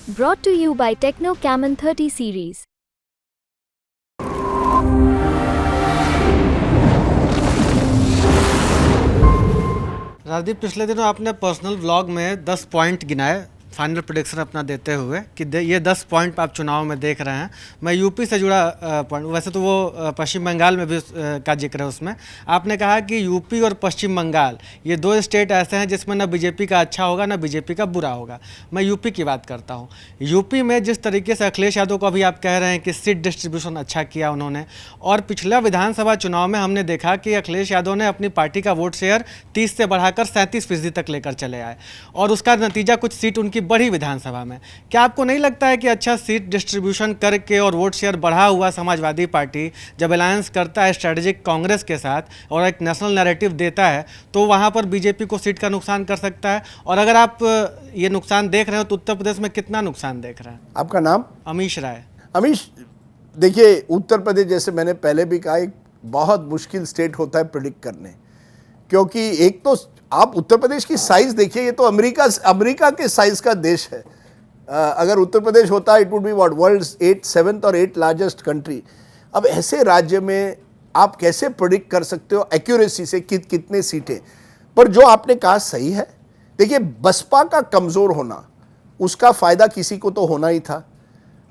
Brought to you by Techno Camon 30 series. Rajdeep, पिछले दिनों आपने पर्सनल व्लॉग में 10 पॉइंट गिनाए फाइनल प्रेडिक्शन अपना देते हुए कि ये 10 पॉइंट आप चुनाव में देख रहे हैं। मैं यूपी से जुड़ा पॉइंट, वैसे तो वो पश्चिम बंगाल में भी का जिक्र है उसमें। आपने कहा कि यूपी और पश्चिम बंगाल ये दो स्टेट ऐसे हैं जिसमें ना बीजेपी का अच्छा होगा ना बीजेपी का बुरा होगा। मैं यूपी की बात करता हूँ। यूपी में जिस तरीके से अखिलेश यादव को अभी आप कह रहे हैं कि सीट डिस्ट्रीब्यूशन अच्छा किया उन्होंने, और पिछला विधानसभा चुनाव में हमने देखा कि अखिलेश यादव ने अपनी पार्टी का वोट शेयर 30 से बढ़ाकर 37% तक लेकर चले आए, और उसका नतीजा कुछ सीट उनकी बढ़ी विधानसभा में। क्या आपको नहीं लगता है कि अच्छा सीट डिस्ट्रीब्यूशन करके और वोट शेयर बढ़ा हुआ समाजवादी पार्टी जब अलायंस करता है स्ट्रेटेजिक कांग्रेस के साथ और एक नेशनल नैरेटिव देता है तो वहां पर बीजेपी को सीट का नुकसान कर सकता है? और अगर आप ये नुकसान देख रहे हो तो उत्तर प्रदेश में कितना नुकसान देख रहे हैं? आपका नाम? अमीश राय। अमीश, देखिए, उत्तर प्रदेश जैसे मैंने पहले भी कहा एक बहुत मुश्किल स्टेट होता है प्रिडिक्ट करने, क्योंकि एक तो आप उत्तर प्रदेश की साइज देखिए, ये तो अमेरिका के साइज का देश है। अगर उत्तर प्रदेश होता it would be what world's 7th और 8th लार्जेस्ट कंट्री। अब ऐसे राज्य में आप कैसे प्रिडिक्ट कर सकते हो एक्यूरेसी से कितने सीटें? पर जो आपने कहा सही है। देखिए, बसपा का कमजोर होना, उसका फायदा किसी को तो होना ही था।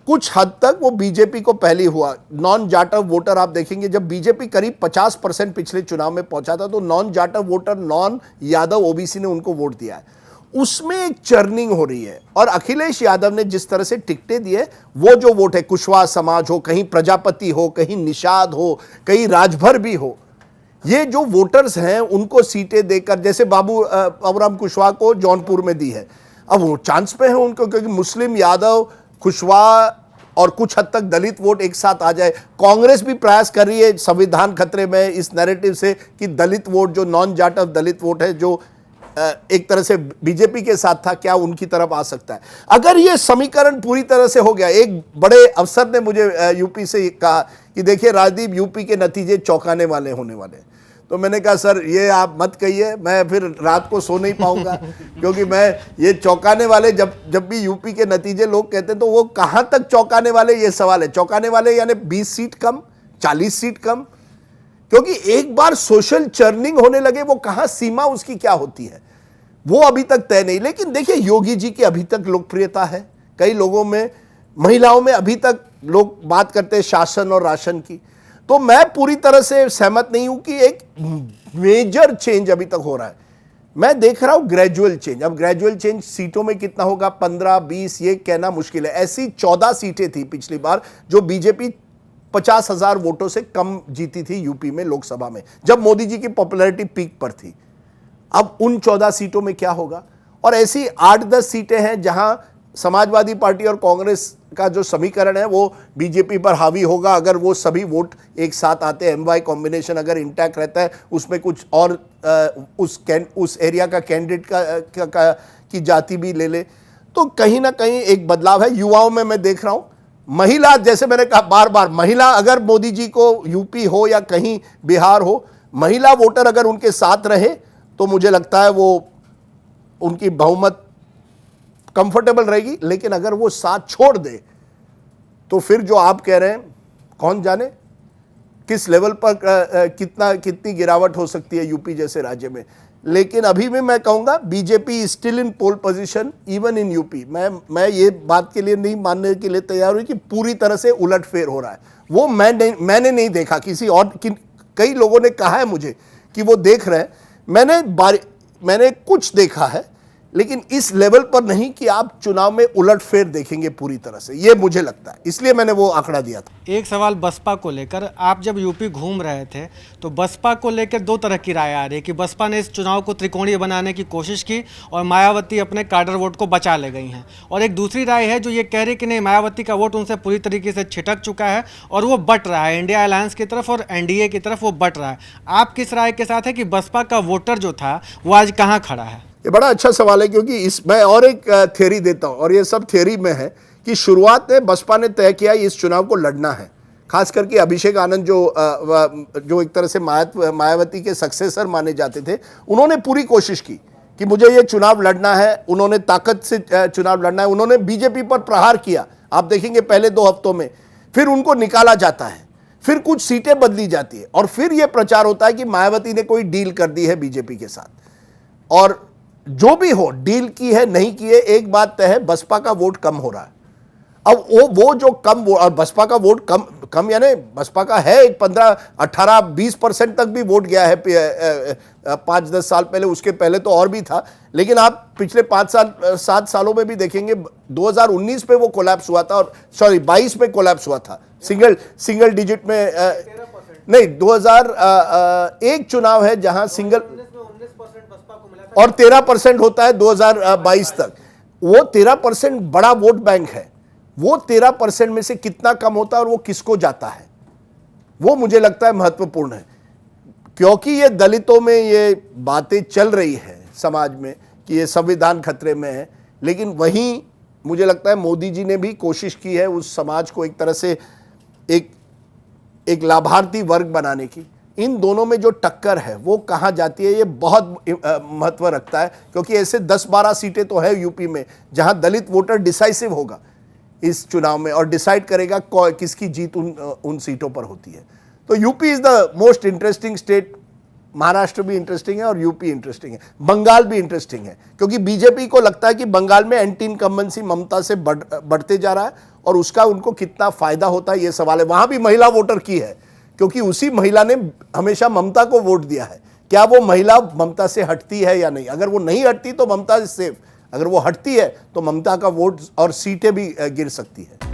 कुछ हद तक वो बीजेपी को पहले हुआ। नॉन जाटव वोटर आप देखेंगे, जब बीजेपी करीब 50% पिछले चुनाव में पहुंचा था तो non Jatav voter, non Yadav OBC ने उनको वोट दिया है। उसमें एक चर्निंग हो रही है, और अखिलेश यादव ने जिस तरह से टिकटें दिए, वो जो वोट है, कुशवाहा समाज हो, कहीं प्रजापति हो, कहीं निषाद हो, कहीं राजभर भी हो, ये जो वोटर्स हैं उनको सीटें देकर, जैसे बाबूराम कुशवाहा को जौनपुर में दी है, अब वो चांस पे है उनको, क्योंकि मुस्लिम, यादव, कुशवाहा और कुछ हद तक दलित वोट एक साथ आ जाए। कांग्रेस भी प्रयास कर रही है संविधान खतरे में इस नैरेटिव से कि दलित वोट, जो नॉन जाटव दलित वोट है, जो एक तरह से बीजेपी के साथ था, क्या उनकी तरफ आ सकता है? अगर ये समीकरण पूरी तरह से हो गया, एक बड़े अफसर ने मुझे यूपी से कहा कि देखिए राजदीप, यूपी के नतीजे चौंकाने वाले होने वाले। तो मैंने कहा सर ये आप मत कहिए, मैं फिर रात को सो नहीं पाऊंगा क्योंकि मैं ये चौंकाने वाले, जब भी यूपी के नतीजे लोग कहते हैं तो वो कहां तक चौंकाने वाले, ये सवाल है। चौंकाने वाले यानी 20 सीट कम, 40 सीट कम, क्योंकि एक बार सोशल चर्निंग होने लगे, वो कहां सीमा उसकी क्या होती है वो अभी तक तय नहीं। लेकिन देखिए, योगी जी की अभी तक लोकप्रियता है, कई लोगों में, महिलाओं में अभी तक लोग बात करते हैं शासन और राशन की। तो मैं पूरी तरह से सहमत नहीं हूं कि एक मेजर चेंज अभी तक हो रहा है। मैं देख रहा हूं ग्रेजुअल चेंज। अब ग्रेजुअल चेंज सीटों में कितना होगा, 15-20, ये कहना मुश्किल है। ऐसी 14 सीटें थी पिछली बार जो बीजेपी 50,000 वोटों से कम जीती थी यूपी में लोकसभा में, जब मोदी जी की पॉपुलैरिटी पीक पर थी। अब उन 14 सीटों में क्या होगा? और ऐसी 8-10 सीटें हैं जहां समाजवादी पार्टी और कांग्रेस का जो समीकरण है वो बीजेपी पर हावी होगा। अगर वो सभी वोट एक साथ आते हैं, एमवाई कॉम्बिनेशन अगर इंटैक्ट रहता है, उसमें कुछ और उस एरिया का कैंडिडेट की जाति भी ले ले, तो कहीं ना कहीं एक बदलाव है। युवाओं में मैं देख रहा हूं, महिला, जैसे मैंने कहा बार बार, महिला अगर मोदी जी को यूपी हो या कहीं बिहार हो, महिला वोटर अगर उनके साथ रहे तो मुझे लगता है वो उनकी बहुमत कंफर्टेबल रहेगी। लेकिन अगर वो साथ छोड़ दे तो फिर जो आप कह रहे हैं, कौन जाने किस लेवल पर कितनी गिरावट हो सकती है यूपी जैसे राज्य में। लेकिन अभी भी मैं कहूंगा BJP still in pole position even in UP. मैं ये बात के लिए नहीं मानने के लिए तैयार हुई कि पूरी तरह से उलटफेर हो रहा है। वो मैंने नहीं देखा, किसी और कई लोगों ने कहा है मुझे कि वो देख रहे हैं। मैंने कुछ देखा है, लेकिन इस लेवल पर नहीं कि आप चुनाव में उलटफेर देखेंगे पूरी तरह से, ये मुझे लगता है। इसलिए मैंने वो आंकड़ा दिया था। एक सवाल बसपा को लेकर, आप जब यूपी घूम रहे थे तो बसपा को लेकर दो तरह की राय आ रही है कि बसपा ने इस चुनाव को त्रिकोणीय बनाने की कोशिश की और मायावती अपने काडर वोट को बचा ले गई हैं, और एक दूसरी राय है जो ये कह रही कि नहीं, मायावती का वोट उनसे पूरी तरीके से छिटक चुका है और वो बट रहा है इंडिया अलायंस की तरफ और एनडीए की तरफ, वो बट रहा है। आप किस राय के साथ है कि बसपा का वोटर जो था वो आज कहाँ खड़ा है? ये बड़ा अच्छा सवाल है, क्योंकि मैं और एक थ्योरी देता हूं, और ये सब थ्योरी में है कि शुरुआत में बसपा ने तय किया इस चुनाव को लड़ना है। खास करके अभिषेक आनंद जो एक तरह से मायावती के सक्सेसर माने जाते थे, उन्होंने पूरी कोशिश की कि मुझे ये चुनाव लड़ना है, उन्होंने ताकत से चुनाव लड़ना है, उन्होंने बीजेपी पर प्रहार किया। आप देखेंगे पहले 2 हफ्तों में, फिर उनको निकाला जाता है, फिर कुछ सीटें बदली जाती है और फिर यह प्रचार होता है कि मायावती ने कोई डील कर दी है बीजेपी के साथ। और जो भी हो, डील की है नहीं की है, एक बात तय है, बसपा का वोट कम हो रहा है। अब वो जो कम और बसपा का वोट कम यानी बसपा का है एक 15, 18, 20% तक भी वोट गया है 5-10 साल पहले, उसके पहले तो और भी था। लेकिन आप पिछले 7 सालों में भी देखेंगे, 2019 पे वो कोलैप्स हुआ था, और सॉरी 22 में कोलैप्स हुआ था, सिंगल डिजिट में नहीं, 2001 चुनाव है जहां सिंगल और 13% होता है 2022 तक। वो 13% बड़ा वोट बैंक है, वो 13% में से कितना कम होता है और वो किसको जाता है, वो मुझे लगता है महत्वपूर्ण है। क्योंकि ये दलितों में ये बातें चल रही है समाज में कि ये संविधान खतरे में है, लेकिन वहीं मुझे लगता है मोदी जी ने भी कोशिश की है उस समाज को एक तरह से एक लाभार्थी वर्ग बनाने की। इन दोनों में जो टक्कर है वो कहाँ जाती है, ये बहुत महत्व रखता है, क्योंकि ऐसे 10-12 सीटें तो है यूपी में जहां दलित वोटर डिसाइसिव होगा इस चुनाव में और डिसाइड करेगा किसकी जीत उन सीटों पर होती है। तो UP is the most interesting state. Maharashtra भी इंटरेस्टिंग है और यूपी इंटरेस्टिंग है, बंगाल भी इंटरेस्टिंग है, क्योंकि बीजेपी को लगता है कि बंगाल में एंटी इनकम्बेंसी ममता से बढ़ते जा रहा है और उसका उनको कितना फायदा होता है ये सवाल है। वहां भी महिला वोटर की है, क्योंकि उसी महिला ने हमेशा ममता को वोट दिया है। क्या वो महिला ममता से हटती है या नहीं? अगर वो नहीं हटती तो ममता इज सेफ, अगर वो हटती है तो ममता का वोट और सीटें भी गिर सकती है।